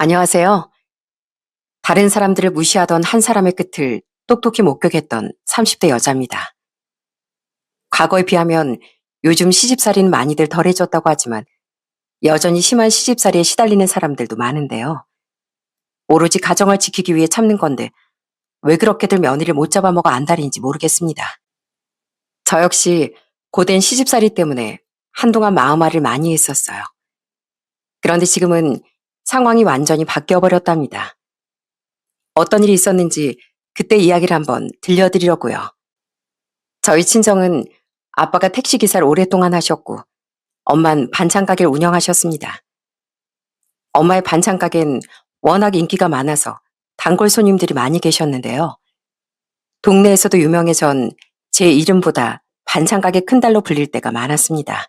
안녕하세요. 다른 사람들을 무시하던 한 사람의 끝을 똑똑히 목격했던 30대 여자입니다. 과거에 비하면 요즘 시집살이는 많이들 덜해졌다고 하지만 여전히 심한 시집살이에 시달리는 사람들도 많은데요. 오로지 가정을 지키기 위해 참는 건데 왜 그렇게들 며느리를 못 잡아먹어 안달인지 모르겠습니다. 저 역시 고된 시집살이 때문에 한동안 마음앓이를 많이 했었어요. 그런데 지금은 상황이 완전히 바뀌어버렸답니다. 어떤 일이 있었는지 그때 이야기를 한번 들려드리려고요. 저희 친정은 아빠가 택시기사를 오랫동안 하셨고 엄만 반찬 가게를 운영하셨습니다. 엄마의 반찬 가게는 워낙 인기가 많아서 단골 손님들이 많이 계셨는데요. 동네에서도 유명해전 제 이름보다 반찬 가게 큰딸로 불릴 때가 많았습니다.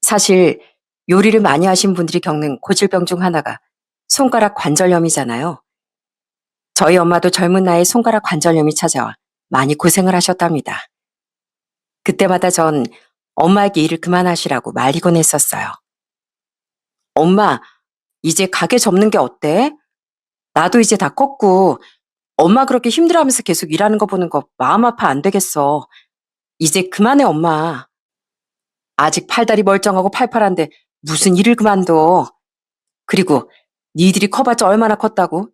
사실 요리를 많이 하신 분들이 겪는 고질병 중 하나가 손가락 관절염이잖아요. 저희 엄마도 젊은 나이에 손가락 관절염이 찾아와 많이 고생을 하셨답니다. 그때마다 전 엄마에게 일을 그만하시라고 말리곤 했었어요. 엄마, 이제 가게 접는 게 어때? 나도 이제 다 컸고 엄마 그렇게 힘들어하면서 계속 일하는 거 보는 거 마음 아파 안 되겠어. 이제 그만해 엄마. 아직 팔다리 멀쩡하고 팔팔한데 무슨 일을 그만둬. 그리고 니들이 커봤자 얼마나 컸다고?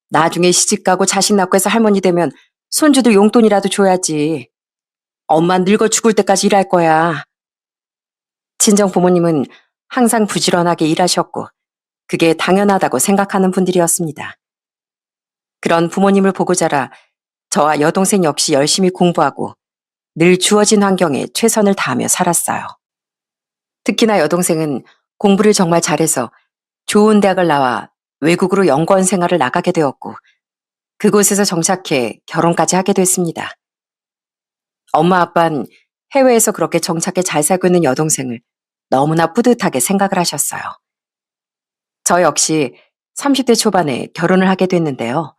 나중에 시집가고 자식 낳고 해서 할머니 되면 손주들 용돈이라도 줘야지. 엄마 늙어 죽을 때까지 일할 거야. 친정 부모님은 항상 부지런하게 일하셨고 그게 당연하다고 생각하는 분들이었습니다. 그런 부모님을 보고 자라 저와 여동생 역시 열심히 공부하고 늘 주어진 환경에 최선을 다하며 살았어요. 특히나 여동생은 공부를 정말 잘해서 좋은 대학을 나와 외국으로 연구원 생활을 나가게 되었고 그곳에서 정착해 결혼까지 하게 됐습니다. 엄마 아빠는 해외에서 그렇게 정착해 잘 살고 있는 여동생을 너무나 뿌듯하게 생각을 하셨어요. 저 역시 30대 초반에 결혼을 하게 됐는데요.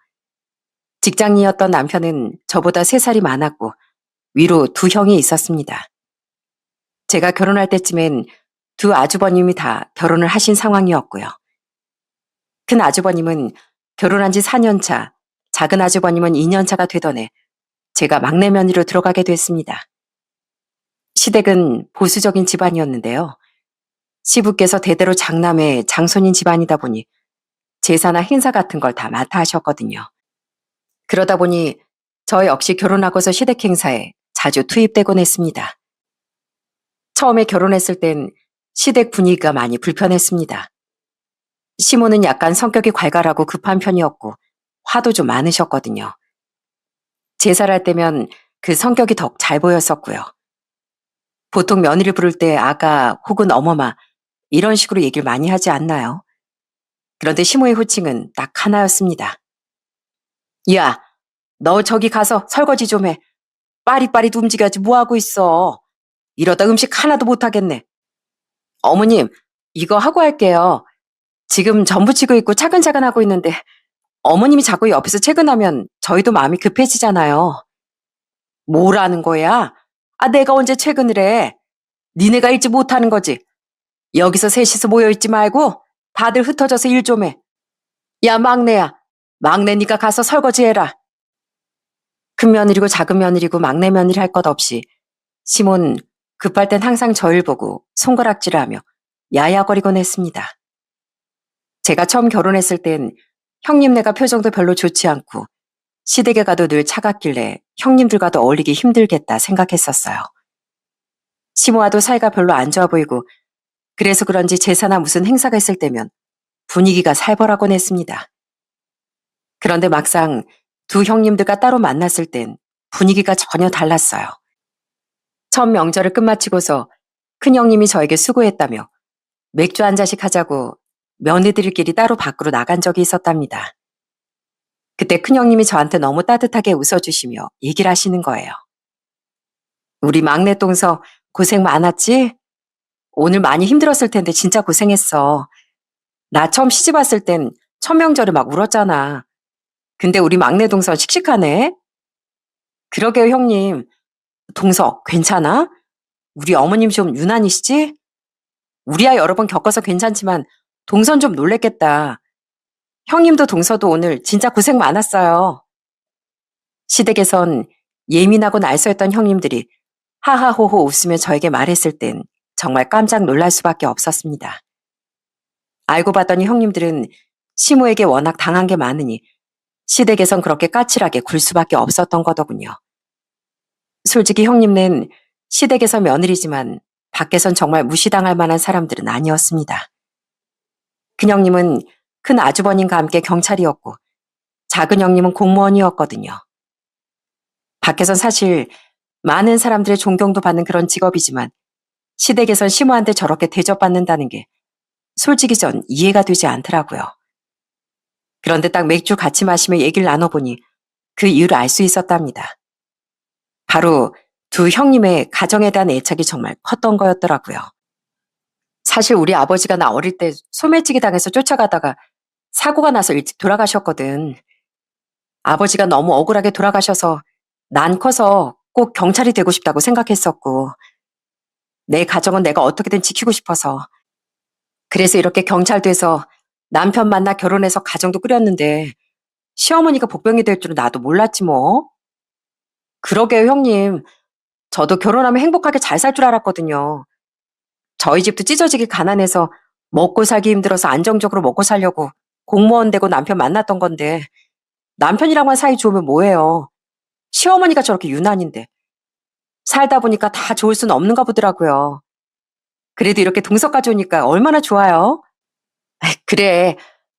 직장인이었던 남편은 저보다 3살이 많았고 위로 2형이 있었습니다. 제가 결혼할 때쯤엔 2 아주버님이 다 결혼을 하신 상황이었고요. 큰 아주버님은 결혼한 지 4년 차, 작은 아주버님은 2년 차가 되던 해 제가 막내 며느리로 들어가게 됐습니다. 시댁은 보수적인 집안이었는데요. 시부께서 대대로 장남의 장손인 집안이다 보니 제사나 행사 같은 걸 다 맡아 하셨거든요. 그러다 보니 저 역시 결혼하고서 시댁 행사에 자주 투입되곤 했습니다. 처음에 결혼했을 땐 시댁 분위기가 많이 불편했습니다. 시모는 약간 성격이 괄괄하고 급한 편이었고 화도 좀 많으셨거든요. 제사를 할 때면 그 성격이 더 잘 보였었고요. 보통 며느리 부를 때 아가 혹은 어머마 이런 식으로 얘기를 많이 하지 않나요? 그런데 시모의 호칭은 딱 하나였습니다. 야, 너 저기 가서 설거지 좀 해. 빠릿빠릿 움직여야지 뭐하고 있어. 이러다 음식 하나도 못하겠네. 어머님, 이거 하고 할게요. 지금 전 부치고 있고 차근차근 하고 있는데 어머님이 자꾸 옆에서 퇴근하면 저희도 마음이 급해지잖아요. 뭐라는 거야? 아, 내가 언제 퇴근을 해? 니네가 일찍 못하는 거지. 여기서 셋이서 모여있지 말고 다들 흩어져서 일 좀 해. 야, 막내야. 막내니까 가서 설거지 해라. 큰 며느리고 작은 며느리고 막내 며느리 할 것 없이 시몬 급할 땐 항상 저를 보고 손가락질을 하며 야야거리곤 했습니다. 제가 처음 결혼했을 땐 형님네가 표정도 별로 좋지 않고 시댁에 가도 늘 차갑길래 형님들과도 어울리기 힘들겠다 생각했었어요. 시모와도 사이가 별로 안 좋아 보이고 그래서 그런지 제사나 무슨 행사가 있을 때면 분위기가 살벌하곤 했습니다. 그런데 막상 2 형님들과 따로 만났을 땐 분위기가 전혀 달랐어요. 첫 명절을 끝마치고서 큰형님이 저에게 수고했다며 맥주 한 잔씩 하자고 며느리들끼리 따로 밖으로 나간 적이 있었답니다. 그때 큰형님이 저한테 너무 따뜻하게 웃어주시며 얘기를 하시는 거예요. 우리 막내 동서 고생 많았지? 오늘 많이 힘들었을 텐데 진짜 고생했어. 나 처음 시집 왔을 땐 첫 명절에 막 울었잖아. 근데 우리 막내 동서 씩씩하네? 그러게요, 형님. 동서 괜찮아? 우리 어머님 좀 유난이시지? 우리야 여러 번 겪어서 괜찮지만 동선 좀 놀랬겠다. 형님도 동서도 오늘 진짜 고생 많았어요. 시댁에선 예민하고 날서했던 형님들이 하하호호 웃으며 저에게 말했을 땐 정말 깜짝 놀랄 수밖에 없었습니다. 알고 봤더니 형님들은 시모에게 워낙 당한 게 많으니 시댁에선 그렇게 까칠하게 굴 수밖에 없었던 거더군요. 솔직히 형님는 시댁에서 며느리지만 밖에선 정말 무시당할 만한 사람들은 아니었습니다. 큰형님은 큰 아주버님과 함께 경찰이었고 작은 형님은 공무원이었거든요. 밖에선 사실 많은 사람들의 존경도 받는 그런 직업이지만 시댁에선 시모한테 저렇게 대접받는다는 게 솔직히 전 이해가 되지 않더라고요. 그런데 딱 맥주 같이 마시며 얘기를 나눠보니 그 이유를 알 수 있었답니다. 바로 두 형님의 가정에 대한 애착이 정말 컸던 거였더라고요. 사실 우리 아버지가 나 어릴 때 소매치기 당해서 쫓아가다가 사고가 나서 일찍 돌아가셨거든. 아버지가 너무 억울하게 돌아가셔서 난 커서 꼭 경찰이 되고 싶다고 생각했었고 내 가정은 내가 어떻게든 지키고 싶어서 그래서 이렇게 경찰 돼서 남편 만나 결혼해서 가정도 꾸렸는데 시어머니가 복병이 될 줄은 나도 몰랐지 뭐. 그러게요, 형님. 저도 결혼하면 행복하게 잘 살 줄 알았거든요. 저희 집도 찢어지게 가난해서 먹고 살기 힘들어서 안정적으로 먹고 살려고 공무원 되고 남편 만났던 건데 남편이랑만 사이 좋으면 뭐해요. 시어머니가 저렇게 유난인데 살다 보니까 다 좋을 수는 없는가 보더라고요. 그래도 이렇게 동서까지 오니까 얼마나 좋아요. 아이, 그래.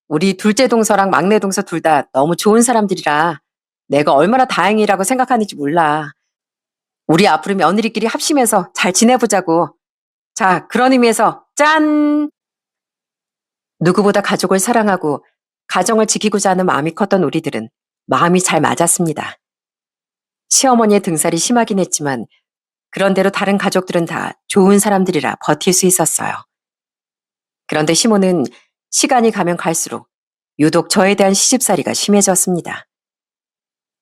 우리 둘째 동서랑 막내 동서 둘 다 너무 좋은 사람들이라 내가 얼마나 다행이라고 생각하는지 몰라. 우리 앞으로 며느리끼리 합심해서 잘 지내보자고. 자, 그런 의미에서 짠! 누구보다 가족을 사랑하고 가정을 지키고자 하는 마음이 컸던 우리들은 마음이 잘 맞았습니다. 시어머니의 등살이 심하긴 했지만 그런대로 다른 가족들은 다 좋은 사람들이라 버틸 수 있었어요. 그런데 시모는 시간이 가면 갈수록 유독 저에 대한 시집살이가 심해졌습니다.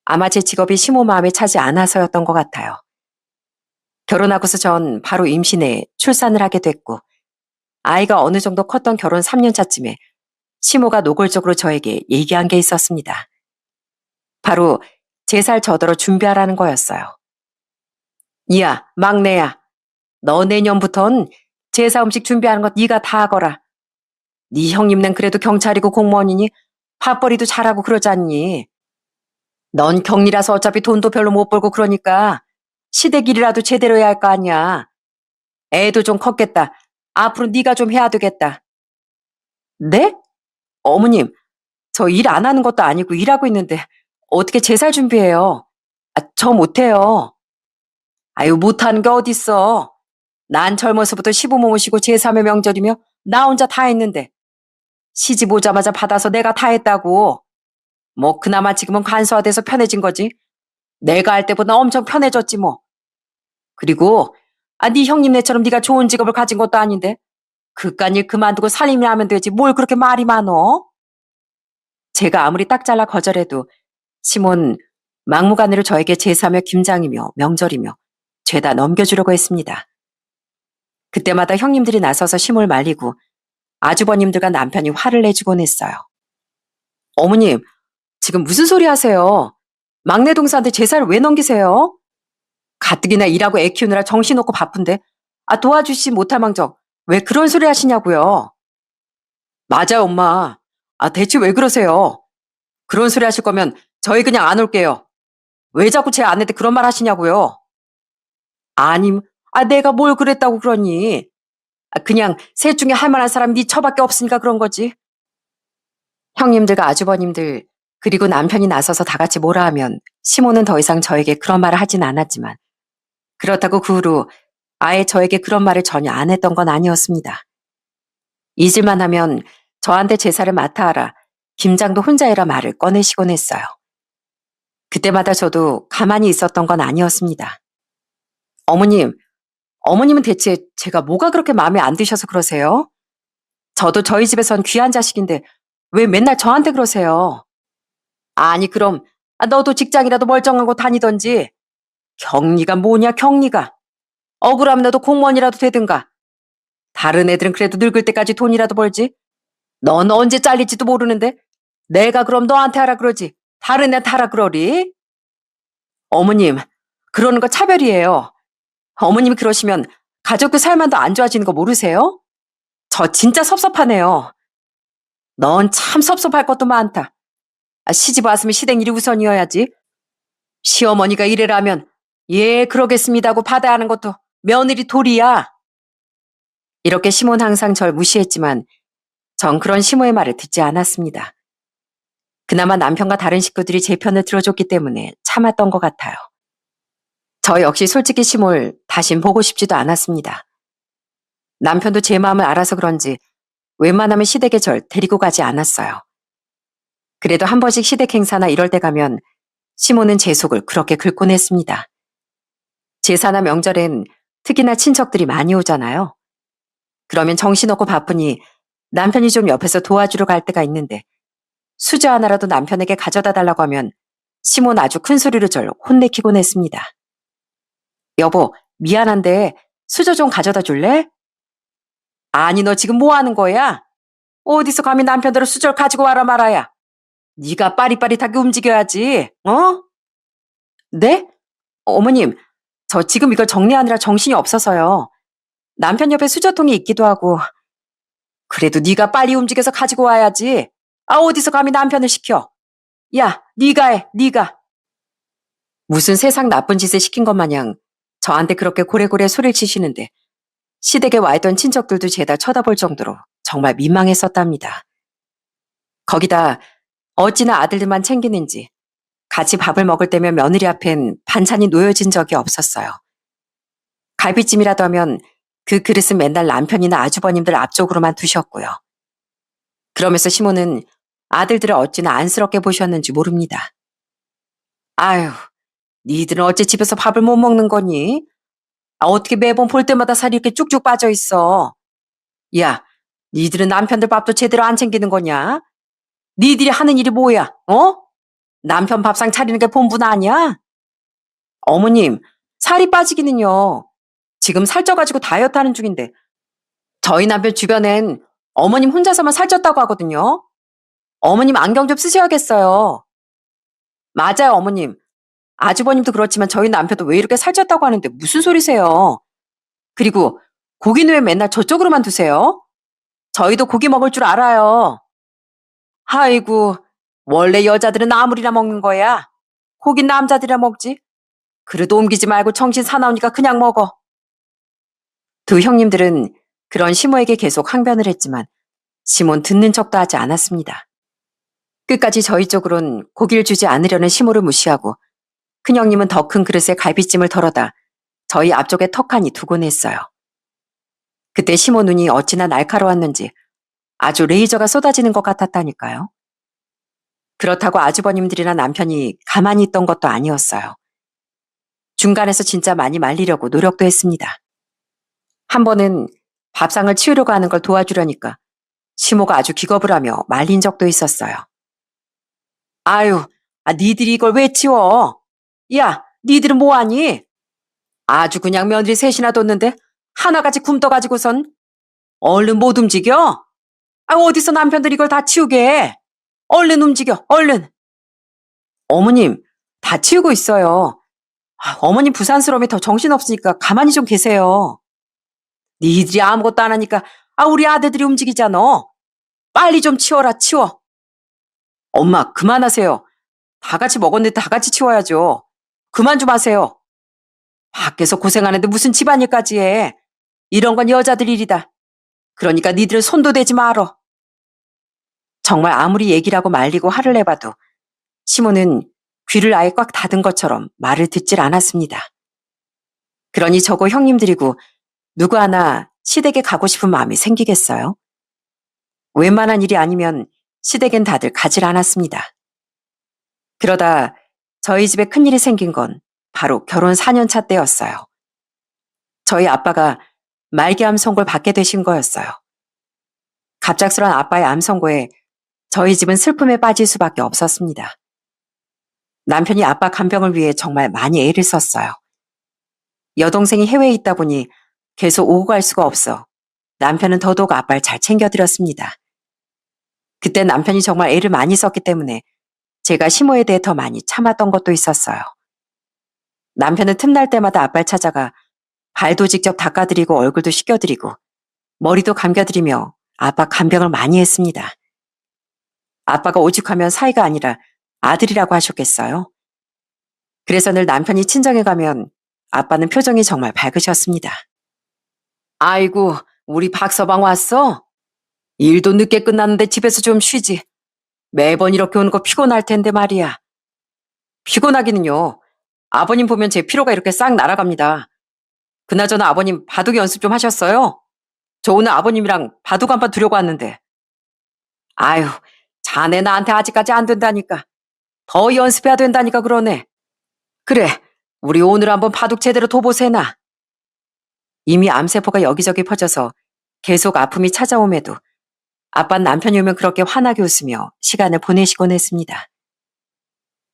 아마 제 직업이 시모 마음에 차지 않아서였던 것 같아요. 결혼하고서 전 바로 임신해 출산을 하게 됐고 아이가 어느 정도 컸던 결혼 3년 차쯤에 시모가 노골적으로 저에게 얘기한 게 있었습니다. 바로 제 살 저더러 준비하라는 거였어요. 이야, 막내야. 너 내년부턴 제사 음식 준비하는 것 네가 다 하거라. 네 형님는 그래도 경찰이고 공무원이니 밥벌이도 잘하고 그러잖니. 넌 경리라서 어차피 돈도 별로 못 벌고 그러니까 시댁 일이라도 제대로 해야 할 거 아니야. 애도 좀 컸겠다. 앞으로 네가 좀 해야 되겠다. 네? 어머님, 저 일 안 하는 것도 아니고 일하고 있는데 어떻게 제살 준비해요? 저 못해요. 아유, 못하는 게 어딨어. 난 젊어서부터 시부모 모시고 제3의 명절이며 나 혼자 다 했는데 시집 오자마자 받아서 내가 다 했다고. 뭐 그나마 지금은 간소화돼서 편해진 거지. 내가 할 때보다 엄청 편해졌지 뭐. 그리고 네 형님네처럼 네가 좋은 직업을 가진 것도 아닌데 그깟 일 그만두고 살림이나 하면 되지 뭘 그렇게 말이 많어? 제가 아무리 딱 잘라 거절해도 시몬 막무가내로 저에게 제3의 김장이며 명절이며 죄다 넘겨주려고 했습니다. 그때마다 형님들이 나서서 시몰 말리고 아주버님들과 남편이 화를 내주곤 했어요. 어머님, 지금 무슨 소리 하세요? 막내 동서한테 제사를 왜 넘기세요? 가뜩이나 일하고 애 키우느라 정신없고 바쁜데 도와주시 못할 망정 왜 그런 소리 하시냐고요? 맞아요, 엄마. 대체 왜 그러세요? 그런 소리 하실 거면 저희 그냥 안 올게요. 왜 자꾸 제 아내한테 그런 말 하시냐고요? 아니, 내가 뭘 그랬다고 그러니? 그냥 셋 중에 할 만한 사람 네 처밖에 없으니까 그런 거지. 형님들과 아주버님들 그리고 남편이 나서서 다 같이 뭐라 하면 시모는 더 이상 저에게 그런 말을 하진 않았지만 그렇다고 그 후로 아예 저에게 그런 말을 전혀 안 했던 건 아니었습니다. 잊을만 하면 저한테 제사를 맡아 하라. 김장도 혼자 해라 말을 꺼내시곤 했어요. 그때마다 저도 가만히 있었던 건 아니었습니다. 어머님, 어머님은 대체 제가 뭐가 그렇게 마음에 안 드셔서 그러세요? 저도 저희 집에선 귀한 자식인데 왜 맨날 저한테 그러세요? 아니 그럼 너도 직장이라도 멀쩡한 곳 다니던지. 경리가 뭐냐 경리가. 억울하면 너도 공무원이라도 되든가. 다른 애들은 그래도 늙을 때까지 돈이라도 벌지. 넌 언제 잘릴지도 모르는데 내가 그럼 너한테 하라 그러지. 다른 애한테 하라 그러리? 어머님, 그러는 거 차별이에요. 어머님이 그러시면 가족도 살만도 안 좋아지는 거 모르세요? 저 진짜 섭섭하네요. 넌 참 섭섭할 것도 많다. 시집 왔으면 시댁 일이 우선이어야지. 시어머니가 이래라면 예 그러겠습니다 하고 받아야 하는 것도 며느리 도리야. 이렇게 시몬 항상 절 무시했지만 전 그런 시모의 말을 듣지 않았습니다. 그나마 남편과 다른 식구들이 제 편을 들어줬기 때문에 참았던 것 같아요. 저 역시 솔직히 시모를 다신 보고 싶지도 않았습니다. 남편도 제 마음을 알아서 그런지 웬만하면 시댁에 절 데리고 가지 않았어요. 그래도 한 번씩 시댁 행사나 이럴 때 가면 시모는 제 속을 그렇게 긁곤 했습니다. 제사나 명절엔 특히나 친척들이 많이 오잖아요. 그러면 정신없고 바쁘니 남편이 좀 옆에서 도와주러 갈 때가 있는데 수저 하나라도 남편에게 가져다 달라고 하면 시몬 아주 큰 소리로 절 혼내키곤 했습니다. 여보, 미안한데 수저 좀 가져다 줄래? 아니, 너 지금 뭐 하는 거야? 어디서 감히 남편대로 수저를 가지고 와라 말아야. 네가 빠릿빠릿하게 움직여야지, 어? 네? 어머님, 저 지금 이걸 정리하느라 정신이 없어서요. 남편 옆에 수저통이 있기도 하고. 그래도 네가 빨리 움직여서 가지고 와야지. 어디서 감히 남편을 시켜. 야, 네가 해, 네가. 무슨 세상 나쁜 짓을 시킨 것 마냥 저한테 그렇게 고래고래 소리를 치시는데 시댁에 와 있던 친척들도 죄다 쳐다볼 정도로 정말 민망했었답니다. 거기다 어찌나 아들들만 챙기는지 같이 밥을 먹을 때면 며느리 앞엔 반찬이 놓여진 적이 없었어요. 갈비찜이라도 하면 그 그릇은 맨날 남편이나 아주버님들 앞쪽으로만 두셨고요. 그러면서 시모는 아들들을 어찌나 안쓰럽게 보셨는지 모릅니다. 아유, 니들은 어째 집에서 밥을 못 먹는 거니? 어떻게 매번 볼 때마다 살이 이렇게 쭉쭉 빠져 있어? 야, 니들은 남편들 밥도 제대로 안 챙기는 거냐? 니들이 하는 일이 뭐야, 어? 남편 밥상 차리는 게 본분 아니야? 어머님, 살이 빠지기는요. 지금 살쪄가지고 다이어트 하는 중인데 저희 남편 주변엔 어머님 혼자서만 살쪘다고 하거든요. 어머님 안경 좀 쓰셔야겠어요. 맞아요, 어머님. 아주버님도 그렇지만 저희 남편도 왜 이렇게 살쪘다고 하는데 무슨 소리세요? 그리고 고기는 왜 맨날 저쪽으로만 두세요? 저희도 고기 먹을 줄 알아요. 아이고, 원래 여자들은 아무리나 먹는 거야. 고긴 남자들이나 먹지. 그래도 옮기지 말고 정신 사나우니까 그냥 먹어. 두 형님들은 그런 시모에게 계속 항변을 했지만 시몬 듣는 척도 하지 않았습니다. 끝까지 저희 쪽으론 고기를 주지 않으려는 시모를 무시하고 큰형님은 더 큰 그릇에 갈비찜을 덜어다 저희 앞쪽에 턱하니 두곤 했어요. 그때 시모 눈이 어찌나 날카로웠는지 아주 레이저가 쏟아지는 것 같았다니까요. 그렇다고 아주버님들이나 남편이 가만히 있던 것도 아니었어요. 중간에서 진짜 많이 말리려고 노력도 했습니다. 한 번은 밥상을 치우려고 하는 걸 도와주려니까 시모가 아주 기겁을 하며 말린 적도 있었어요. 아유, 니들이 이걸 왜 치워? 야, 니들은 뭐하니? 아주 그냥 며느리 셋이나 뒀는데 하나같이 굶떠가지고선 얼른 못 움직여? 어디서 남편들이 이걸 다 치우게 해? 얼른 움직여, 얼른. 어머님, 다 치우고 있어요. 어머님 부산스러움이 더 정신없으니까 가만히 좀 계세요. 니들이 아무것도 안 하니까 우리 아들들이 움직이잖아. 빨리 좀 치워라, 치워. 엄마, 그만하세요. 다 같이 먹었는데 다 같이 치워야죠. 그만 좀 하세요. 밖에서 고생하는데 무슨 집안일까지 해. 이런 건 여자들 일이다. 그러니까 니들은 손도 대지 말어. 정말 아무리 얘기를 하고 말리고 화를 내봐도 시모는 귀를 아예 꽉 닫은 것처럼 말을 듣질 않았습니다. 그러니 저고 형님들이고 누구 하나 시댁에 가고 싶은 마음이 생기겠어요? 웬만한 일이 아니면 시댁엔 다들 가질 않았습니다. 그러다 저희 집에 큰일이 생긴 건 바로 결혼 4년 차 때였어요. 저희 아빠가 말기암 선고를 받게 되신 거였어요. 갑작스런 아빠의 암 선고에 저희 집은 슬픔에 빠질 수밖에 없었습니다. 남편이 아빠 간병을 위해 정말 많이 애를 썼어요. 여동생이 해외에 있다 보니 계속 오고 갈 수가 없어 남편은 더더욱 아빠를 잘 챙겨드렸습니다. 그때 남편이 정말 애를 많이 썼기 때문에 제가 시모에 대해 더 많이 참았던 것도 있었어요. 남편은 틈날 때마다 아빠를 찾아가 발도 직접 닦아드리고 얼굴도 씻겨드리고 머리도 감겨드리며 아빠 간병을 많이 했습니다. 아빠가 오죽하면 사이가 아니라 아들이라고 하셨겠어요. 그래서 늘 남편이 친정에 가면 아빠는 표정이 정말 밝으셨습니다. 아이고, 우리 박서방 왔어? 일도 늦게 끝났는데 집에서 좀 쉬지. 매번 이렇게 오는 거 피곤할 텐데 말이야. 피곤하기는요. 아버님 보면 제 피로가 이렇게 싹 날아갑니다. 그나저나 아버님 바둑 연습 좀 하셨어요? 저 오늘 아버님이랑 바둑 한판 두려고 왔는데. 아유, 자네 나한테 아직까지 안 된다니까. 더 연습해야 된다니까 그러네. 그래, 우리 오늘 한번 바둑 제대로 둬보세나. 이미 암세포가 여기저기 퍼져서 계속 아픔이 찾아옴에도 아빠는 남편이 오면 그렇게 환하게 웃으며 시간을 보내시곤 했습니다.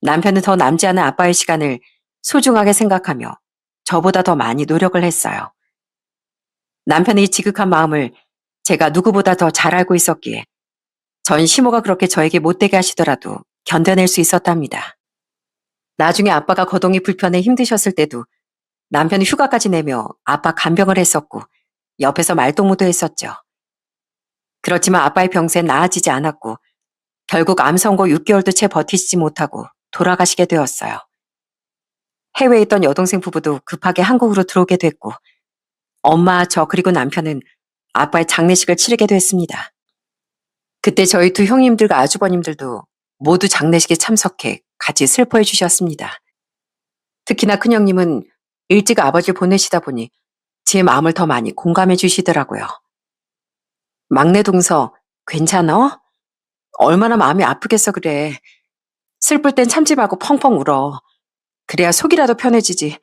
남편은 더 남지 않은 아빠의 시간을 소중하게 생각하며 저보다 더 많이 노력을 했어요. 남편의 이 지극한 마음을 제가 누구보다 더 잘 알고 있었기에 전 시모가 그렇게 저에게 못되게 하시더라도 견뎌낼 수 있었답니다. 나중에 아빠가 거동이 불편해 힘드셨을 때도 남편이 휴가까지 내며 아빠 간병을 했었고 옆에서 말동무도 했었죠. 그렇지만 아빠의 병세는 나아지지 않았고 결국 암 선고 6개월도 채 버티지 못하고 돌아가시게 되었어요. 해외에 있던 여동생 부부도 급하게 한국으로 들어오게 됐고 엄마, 저 그리고 남편은 아빠의 장례식을 치르게 됐습니다. 그때 저희 두 형님들과 아주버님들도 모두 장례식에 참석해 같이 슬퍼해 주셨습니다. 특히나 큰형님은 일찍 아버지를 보내시다 보니 제 마음을 더 많이 공감해 주시더라고요. 막내 동서, 괜찮아? 얼마나 마음이 아프겠어 그래. 슬플 땐 참지 말고 펑펑 울어. 그래야 속이라도 편해지지.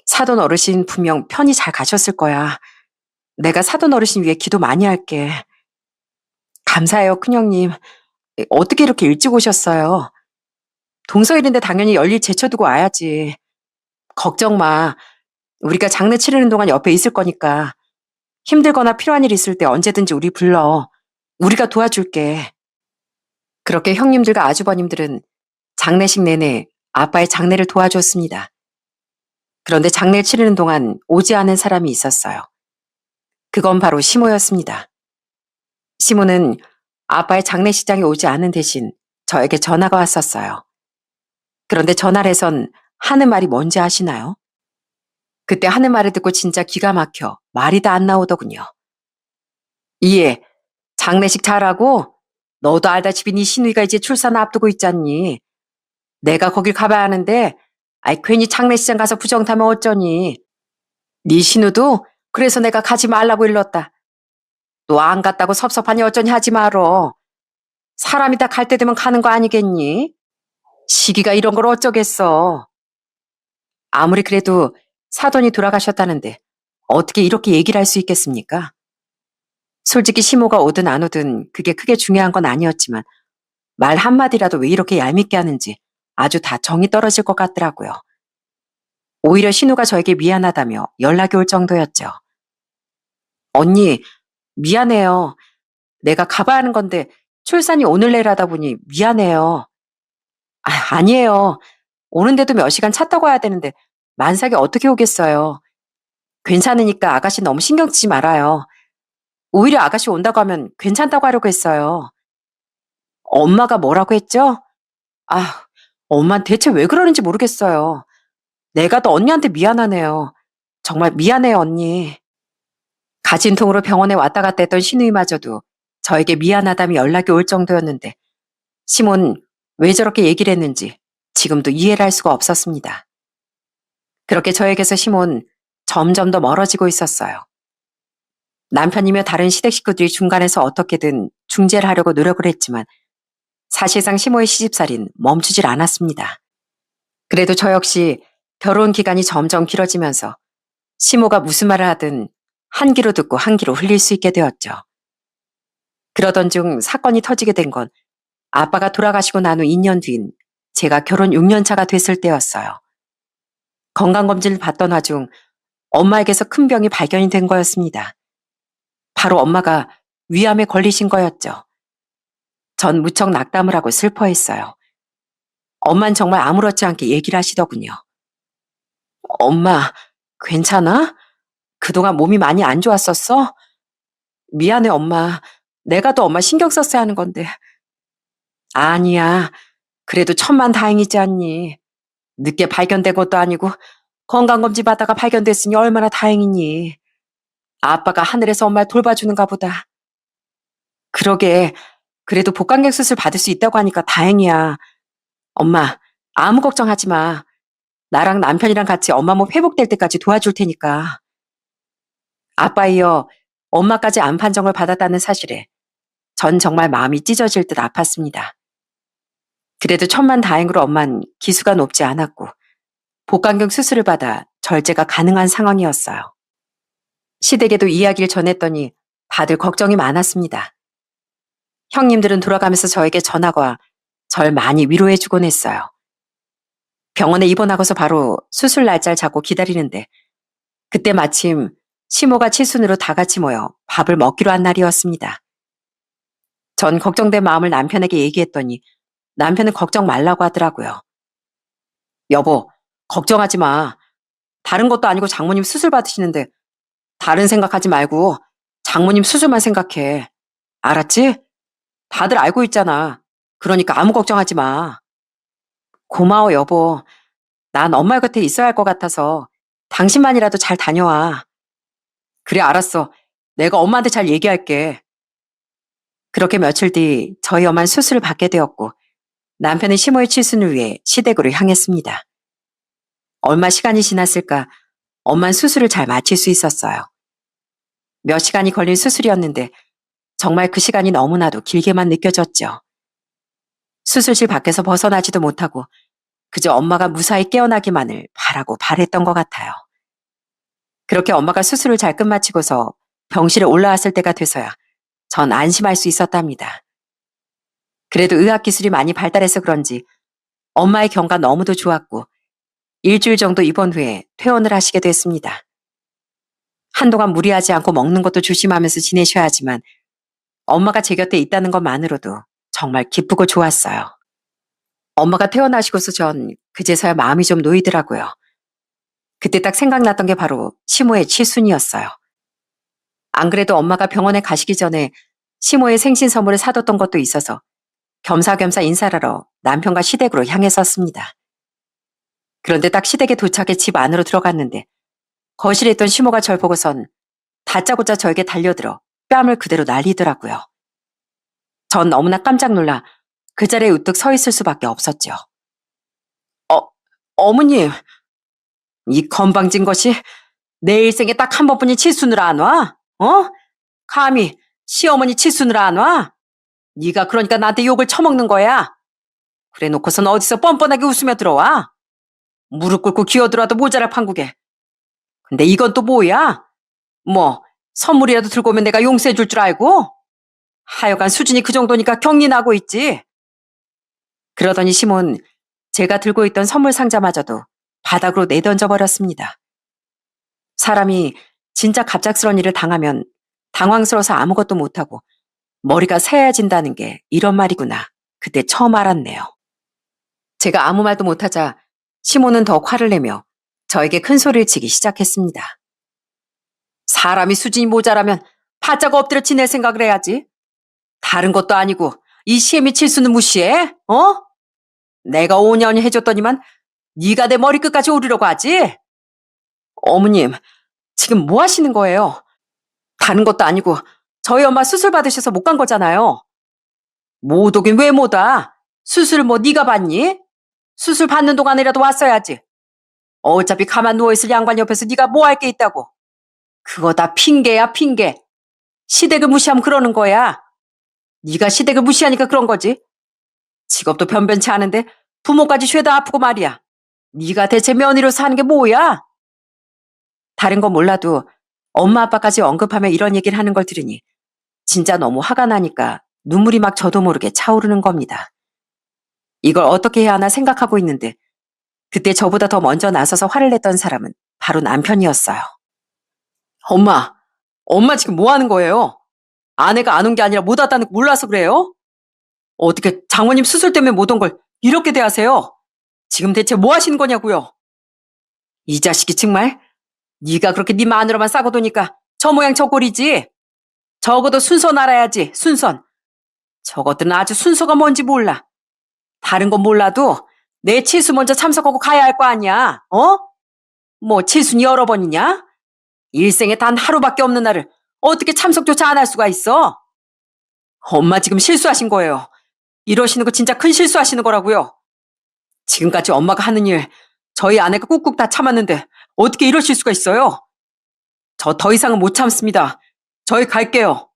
사돈 어르신 분명 편히 잘 가셨을 거야. 내가 사돈 어르신 위해 기도 많이 할게. 감사해요, 큰형님. 어떻게 이렇게 일찍 오셨어요? 동서일인데 당연히 열일 제쳐두고 와야지. 걱정 마. 우리가 장례 치르는 동안 옆에 있을 거니까. 힘들거나 필요한 일 있을 때 언제든지 우리 불러. 우리가 도와줄게. 그렇게 형님들과 아주버님들은 장례식 내내 아빠의 장례를 도와줬습니다. 그런데 장례를 치르는 동안 오지 않은 사람이 있었어요. 그건 바로 시모였습니다. 시모는 아빠의 장례식장에 오지 않은 대신 저에게 전화가 왔었어요. 그런데 전화를 하는 말이 뭔지 아시나요? 그때 하는 말을 듣고 진짜 기가 막혀 말이 다 안 나오더군요. 이해, 장례식 잘하고 너도 알다시피 네 시누이가 이제 출산 앞두고 있잖니. 내가 거길 가봐야 하는데 괜히 장례식장 가서 부정 타면 어쩌니. 네 시누도 그래서 내가 가지 말라고 일렀다. 또 안 갔다고 섭섭하니 어쩌니 하지 말어. 사람이 다 갈 때 되면 가는 거 아니겠니? 시기가 이런 걸 어쩌겠어. 아무리 그래도 사돈이 돌아가셨다는데 어떻게 이렇게 얘기를 할 수 있겠습니까? 솔직히 시모가 오든 안 오든 그게 크게 중요한 건 아니었지만 말 한마디라도 왜 이렇게 얄밉게 하는지 아주 다 정이 떨어질 것 같더라고요. 오히려 신우가 저에게 미안하다며 연락이 올 정도였죠. 언니, 미안해요. 내가 가봐야 하는 건데 출산이 오늘 내일 하다 보니 미안해요. 아니에요. 오는데도 몇 시간 차 타고 와야 되는데 만삭이 어떻게 오겠어요. 괜찮으니까 아가씨 너무 신경 쓰지 말아요. 오히려 아가씨 온다고 하면 괜찮다고 하려고 했어요. 엄마가 뭐라고 했죠? 엄마는 대체 왜 그러는지 모르겠어요. 내가 더 언니한테 미안하네요. 정말 미안해요, 언니. 가진통으로 병원에 왔다 갔다 했던 시누이마저도 저에게 미안하다며 연락이 올 정도였는데 시몬 왜 저렇게 얘기를 했는지 지금도 이해를 할 수가 없었습니다. 그렇게 저에게서 시몬 점점 더 멀어지고 있었어요. 남편이며 다른 시댁 식구들이 중간에서 어떻게든 중재를 하려고 노력을 했지만 사실상 시모의 시집살이는 멈추질 않았습니다. 그래도 저 역시 결혼 기간이 점점 길어지면서 시모가 무슨 말을 하든 한 귀로 듣고 한 귀로 흘릴 수 있게 되었죠. 그러던 중 사건이 터지게 된 건 아빠가 돌아가시고 난 후 2년 뒤인 제가 결혼 6년 차가 됐을 때였어요. 건강검진을 받던 와중 엄마에게서 큰 병이 발견이 된 거였습니다. 바로 엄마가 위암에 걸리신 거였죠. 전 무척 낙담을 하고 슬퍼했어요. 엄만 정말 아무렇지 않게 얘기를 하시더군요. 엄마, 괜찮아? 그동안 몸이 많이 안 좋았었어? 미안해, 엄마. 내가 더 엄마 신경 썼어야 하는 건데. 아니야. 그래도 천만 다행이지 않니? 늦게 발견된 것도 아니고 건강검진 받다가 발견됐으니 얼마나 다행이니. 아빠가 하늘에서 엄마를 돌봐주는가 보다. 그러게. 그래도 복강경 수술 받을 수 있다고 하니까 다행이야. 엄마, 아무 걱정하지 마. 나랑 남편이랑 같이 엄마 몸 회복될 때까지 도와줄 테니까. 아빠이여, 엄마까지 암 판정을 받았다는 사실에 전 정말 마음이 찢어질 듯 아팠습니다. 그래도 천만 다행으로 엄만 기수가 높지 않았고 복강경 수술을 받아 절제가 가능한 상황이었어요. 시댁에도 이야기를 전했더니 다들 걱정이 많았습니다. 형님들은 돌아가면서 저에게 전화가 절 많이 위로해주곤 했어요. 병원에 입원하고서 바로 수술 날짜를 잡고 기다리는데 그때 마침 시모가 칠순으로 다 같이 모여 밥을 먹기로 한 날이었습니다. 전 걱정된 마음을 남편에게 얘기했더니 남편은 걱정 말라고 하더라고요. 여보, 걱정하지 마. 다른 것도 아니고 장모님 수술 받으시는데 다른 생각하지 말고 장모님 수술만 생각해. 알았지? 다들 알고 있잖아. 그러니까 아무 걱정하지 마. 고마워, 여보. 난 엄마 곁에 있어야 할 것 같아서 당신만이라도 잘 다녀와. 그래, 알았어. 내가 엄마한테 잘 얘기할게. 그렇게 며칠 뒤 저희 엄마는 수술을 받게 되었고 남편은 시모의 칠순을 위해 시댁으로 향했습니다. 얼마 시간이 지났을까 엄마는 수술을 잘 마칠 수 있었어요. 몇 시간이 걸린 수술이었는데 정말 그 시간이 너무나도 길게만 느껴졌죠. 수술실 밖에서 벗어나지도 못하고 그저 엄마가 무사히 깨어나기만을 바라고 바랬던 것 같아요. 그렇게 엄마가 수술을 잘 끝마치고서 병실에 올라왔을 때가 돼서야 전 안심할 수 있었답니다. 그래도 의학기술이 많이 발달해서 그런지 엄마의 경과 너무도 좋았고 일주일 정도 입원 후에 퇴원을 하시게 됐습니다. 한동안 무리하지 않고 먹는 것도 조심하면서 지내셔야 하지만 엄마가 제 곁에 있다는 것만으로도 정말 기쁘고 좋았어요. 엄마가 퇴원하시고서 전 그제서야 마음이 좀 놓이더라고요. 그때 딱 생각났던 게 바로 시모의 칠순이었어요. 안 그래도 엄마가 병원에 가시기 전에 시모의 생신 선물을 사뒀던 것도 있어서 겸사겸사 인사를 하러 남편과 시댁으로 향했었습니다. 그런데 딱 시댁에 도착해 집 안으로 들어갔는데 거실에 있던 시모가 절 보고선 다짜고짜 저에게 달려들어 뺨을 그대로 날리더라고요. 전 너무나 깜짝 놀라 그 자리에 우뚝 서 있을 수밖에 없었죠. 어머님, 이 건방진 것이 내 일생에 딱 한 번뿐인 칠순을 안 와? 감히 시어머니 칠순을 안 와? 네가 그러니까 나한테 욕을 처먹는 거야. 그래 놓고선 어디서 뻔뻔하게 웃으며 들어와? 무릎 꿇고 기어들어와도 모자라 판국에. 근데 이건 또 뭐야? 뭐 선물이라도 들고 오면 내가 용서해 줄 줄 알고? 하여간 수준이 그 정도니까 경리나고 있지. 그러더니 시몬 제가 들고 있던 선물 상자마저도 바닥으로 내던져 버렸습니다. 사람이 진짜 갑작스러운 일을 당하면 당황스러워서 아무것도 못하고 머리가 새하얘진다는 게 이런 말이구나. 그때 처음 알았네요. 제가 아무 말도 못하자 시몬은 더 화를 내며 저에게 큰 소리를 치기 시작했습니다. 사람이 수준이 모자라면 바짝 엎드려 지낼 생각을 해야지. 다른 것도 아니고 이 시애미 칠수는 무시해? 내가 5년 해줬더니만 네가 내 머리끝까지 오르려고 하지? 어머님, 지금 뭐 하시는 거예요? 다른 것도 아니고 저희 엄마 수술 받으셔서 못 간 거잖아요. 못 오긴 왜 못 와? 수술을 뭐 네가 받니? 수술 받는 동안이라도 왔어야지. 어차피 가만 누워있을 양반 옆에서 네가 뭐 할 게 있다고. 그거 다 핑계야, 핑계. 시댁을 무시하면 그러는 거야. 네가 시댁을 무시하니까 그런 거지. 직업도 변변치 않은데 부모까지 죄다 아프고 말이야. 네가 대체 며느리로 사는 게 뭐야? 다른 건 몰라도 엄마 아빠까지 언급하며 이런 얘기를 하는 걸 들으니 진짜 너무 화가 나니까 눈물이 막 저도 모르게 차오르는 겁니다. 이걸 어떻게 해야 하나 생각하고 있는데 그때 저보다 더 먼저 나서서 화를 냈던 사람은 바로 남편이었어요. 엄마 지금 뭐 하는 거예요? 아내가 안 온 게 아니라 못 왔다는 거 몰라서 그래요? 어떻게 장모님 수술 때문에 못 온 걸 이렇게 대하세요? 지금 대체 뭐 하시는 거냐고요? 이 자식이 정말 네가 그렇게 네 마누라만 싸고 도니까 저 모양 저 꼴이지. 적어도 순선 알아야지, 순선. 저것들은 아주 순서가 뭔지 몰라. 다른 건 몰라도 내 칠수 먼저 참석하고 가야 할 거 아니야. 어? 뭐 칠순이 여러 번이냐? 일생에 단 하루밖에 없는 날을 어떻게 참석조차 안 할 수가 있어? 엄마 지금 실수하신 거예요. 이러시는 거 진짜 큰 실수하시는 거라고요. 지금까지 엄마가 하는 일 저희 아내가 꾹꾹 다 참았는데 어떻게 이러실 수가 있어요? 저 더 이상은 못 참습니다. 저희 갈게요.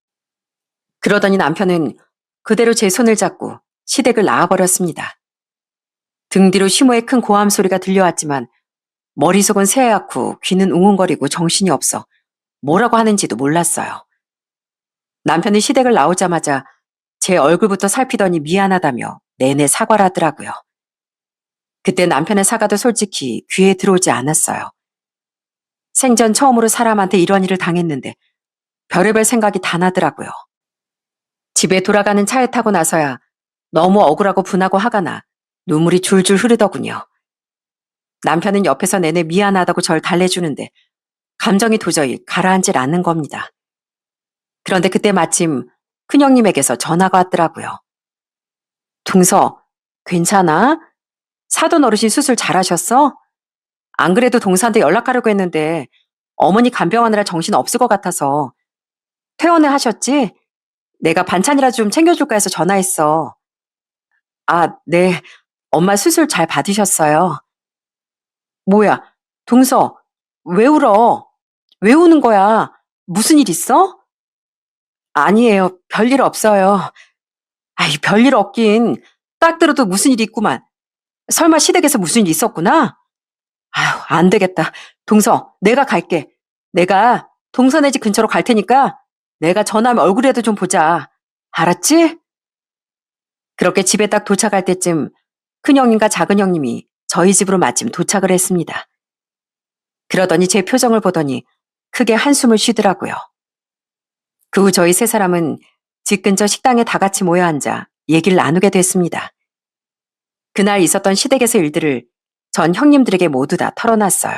그러더니 남편은 그대로 제 손을 잡고 시댁을 나와버렸습니다. 등 뒤로 시모의 큰 고함 소리가 들려왔지만 머릿속은 새하얗고 귀는 웅웅거리고 정신이 없어 뭐라고 하는지도 몰랐어요. 남편이 시댁을 나오자마자 제 얼굴부터 살피더니 미안하다며 내내 사과를 하더라고요. 그때 남편의 사과도 솔직히 귀에 들어오지 않았어요. 생전 처음으로 사람한테 이런 일을 당했는데 별의별 생각이 다 나더라고요. 집에 돌아가는 차에 타고 나서야 너무 억울하고 분하고 화가 나 눈물이 줄줄 흐르더군요. 남편은 옆에서 내내 미안하다고 절 달래주는데 감정이 도저히 가라앉질 않는 겁니다. 그런데 그때 마침 큰형님에게서 전화가 왔더라고요. 동서, 괜찮아? 사돈 어르신 수술 잘하셨어? 안 그래도 동서한테 연락하려고 했는데 어머니 간병하느라 정신 없을 것 같아서. 퇴원을 하셨지? 내가 반찬이라 좀 챙겨줄까 해서 전화했어. 아, 네. 엄마 수술 잘 받으셨어요. 뭐야, 동서, 왜 울어? 왜 우는 거야? 무슨 일 있어? 아니에요. 별일 없어요. 아이, 별일 없긴. 딱 들어도 무슨 일이 있구만. 설마 시댁에서 무슨 일 있었구나? 아휴, 안 되겠다. 동서, 내가 갈게. 내가 동서네 집 근처로 갈 테니까 내가 전화하면 얼굴이라도 좀 보자. 알았지? 그렇게 집에 딱 도착할 때쯤 큰형님과 작은형님이 저희 집으로 마침 도착을 했습니다. 그러더니 제 표정을 보더니 크게 한숨을 쉬더라고요. 그 후 저희 세 사람은 집 근처 식당에 다 같이 모여 앉아 얘기를 나누게 됐습니다. 그날 있었던 시댁에서 일들을 전 형님들에게 모두 다 털어놨어요.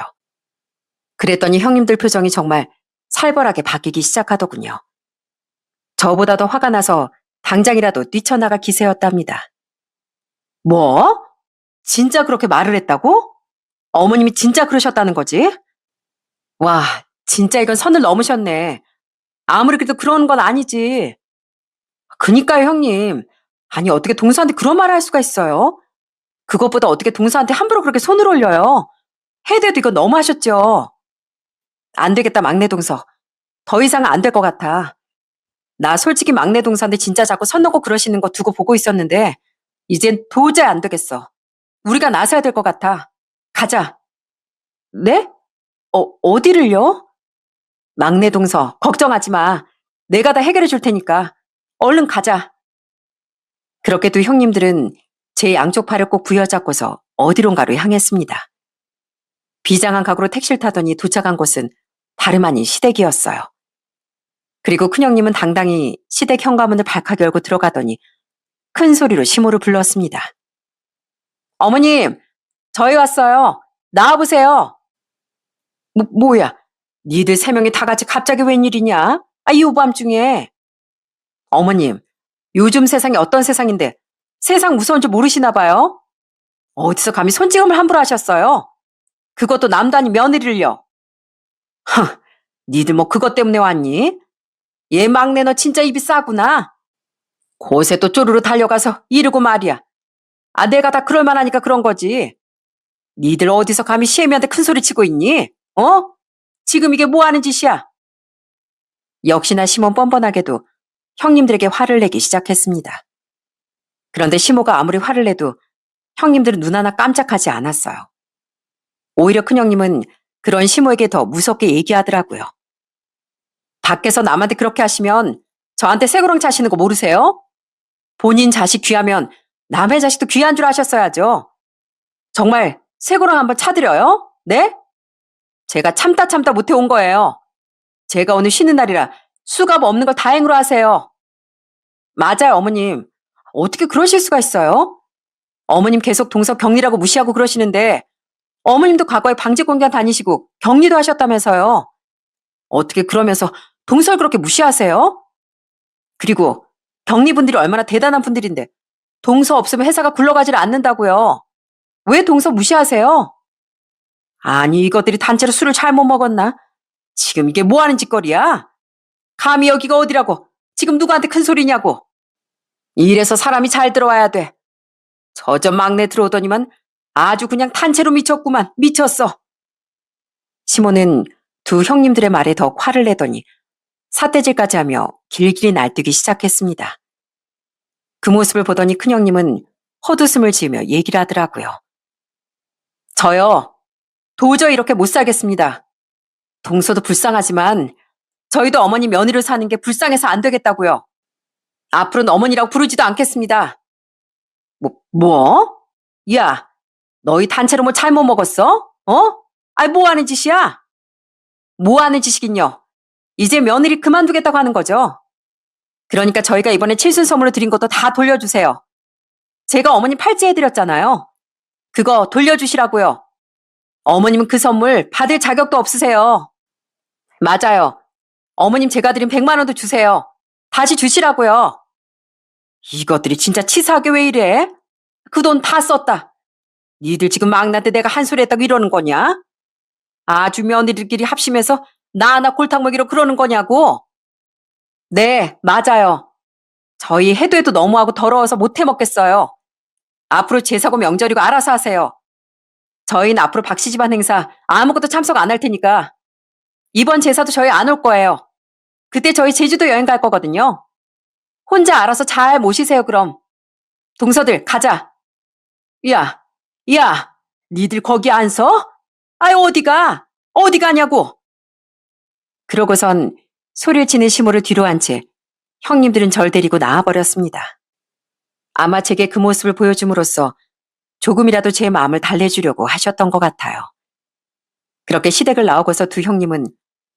그랬더니 형님들 표정이 정말 살벌하게 바뀌기 시작하더군요. 저보다 더 화가 나서 당장이라도 뛰쳐나갈 기세였답니다. 뭐? 진짜 그렇게 말을 했다고? 어머님이 진짜 그러셨다는 거지? 와, 진짜 이건 선을 넘으셨네. 아무리 그래도 그러는 건 아니지. 그니까요, 형님. 아니, 어떻게 동서한테 그런 말을 할 수가 있어요? 그것보다 어떻게 동서한테 함부로 그렇게 손을 올려요? 해대도 이거 너무하셨죠? 안 되겠다, 막내 동서. 더 이상은 안 될 것 같아. 나 솔직히 막내 동서한테 진짜 자꾸 선 넘고 그러시는 거 두고 보고 있었는데 이젠 도저히 안 되겠어. 우리가 나서야 될 것 같아. 가자. 네? 어디를요? 막내 동서, 걱정하지 마. 내가 다 해결해 줄 테니까. 얼른 가자. 그렇게 두 형님들은 제 양쪽 팔을 꼭 부여잡고서 어디론가로 향했습니다. 비장한 각오로 택시를 타더니 도착한 곳은 다름 아닌 시댁이었어요. 그리고 큰형님은 당당히 시댁 현관문을 발칵 열고 들어가더니 큰 소리로 시모를 불렀습니다. 어머님, 저희 왔어요. 나와보세요. 뭐야? 니들 세 명이 다 같이 갑자기 웬일이냐? 이 오밤중에. 어머님, 요즘 세상이 어떤 세상인데 세상 무서운 줄 모르시나 봐요? 어디서 감히 손찌검을 함부로 하셨어요? 그것도 남도 아닌 며느리를요. 흥, 니들 뭐 그것 때문에 왔니? 얘 막내 너 진짜 입이 싸구나. 곳에 또 쪼르르 달려가서 이러고 말이야. 내가 다 그럴 만하니까 그런 거지. 니들 어디서 감히 시애미한테 큰 소리 치고 있니? 어? 지금 이게 뭐 하는 짓이야? 역시나 시몬 뻔뻔하게도 형님들에게 화를 내기 시작했습니다. 그런데 시모가 아무리 화를 내도 형님들은 눈 하나 깜짝하지 않았어요. 오히려 큰형님은 그런 시모에게 더 무섭게 얘기하더라고요. 밖에서 남한테 그렇게 하시면 저한테 쇠고랑 차시는 거 모르세요? 본인 자식 귀하면 남의 자식도 귀한 줄 아셨어야죠. 정말 쇠고랑 한번 차드려요? 네? 제가 참다 못해 온 거예요. 제가 오늘 쉬는 날이라 수갑 없는 걸 다행으로 하세요. 맞아요, 어머님. 어떻게 그러실 수가 있어요? 어머님 계속 동서 격리라고 무시하고 그러시는데 어머님도 과거에 방직공단 다니시고 격리도 하셨다면서요. 어떻게 그러면서 동서를 그렇게 무시하세요? 그리고 격리분들이 얼마나 대단한 분들인데 동서 없으면 회사가 굴러가지를 않는다고요. 왜 동서 무시하세요? 아니 이것들이 단체로 술을 잘못 먹었나? 지금 이게 뭐 하는 짓거리야? 감히 여기가 어디라고? 지금 누구한테 큰 소리냐고? 이래서 사람이 잘 들어와야 돼. 저 전 막내 들어오더니만 아주 그냥 단체로 미쳤구만. 미쳤어. 시모는 두 형님들의 말에 더 화를 내더니 삿대질까지 하며 길길이 날뛰기 시작했습니다. 그 모습을 보더니 큰형님은 헛웃음을 지으며 얘기를 하더라고요. 저요, 도저히 이렇게 못 살겠습니다. 동서도 불쌍하지만 저희도 어머니 며느리로 사는 게 불쌍해서 안 되겠다고요. 앞으로는 어머니라고 부르지도 않겠습니다. 뭐? 야, 너희 단체로 뭐 잘못 먹었어? 어? 아이, 뭐 하는 짓이야? 뭐 하는 짓이긴요. 이제 며느리 그만두겠다고 하는 거죠. 그러니까 저희가 이번에 칠순 선물로 드린 것도 다 돌려주세요. 제가 어머님 팔찌해드렸잖아요. 그거 돌려주시라고요. 어머님은 그 선물 받을 자격도 없으세요. 맞아요. 어머님 제가 드린 100만 원도 주세요. 다시 주시라고요. 이것들이 진짜 치사하게 왜 이래? 그 돈 다 썼다. 니들 지금 막내한테 내가 한 소리 했다고 이러는 거냐? 아주 며느리들끼리 합심해서 나 하나 골탕 먹이러 그러는 거냐고? 네, 맞아요. 저희 해도 해도 너무하고 더러워서 못 해먹겠어요. 앞으로 제사고 명절이고 알아서 하세요. 저희는 앞으로 박씨 집안 행사 아무것도 참석 안 할 테니까 이번 제사도 저희 안 올 거예요. 그때 저희 제주도 여행 갈 거거든요. 혼자 알아서 잘 모시세요 그럼. 동서들 가자. 야, 야, 니들 거기 안 서? 아유 어디가? 어디 가냐고. 그러고선 소리를 치는 시모를 뒤로 한 채 형님들은 절 데리고 나와버렸습니다. 아마 제게 그 모습을 보여줌으로써 조금이라도 제 마음을 달래주려고 하셨던 것 같아요. 그렇게 시댁을 나오고서 두 형님은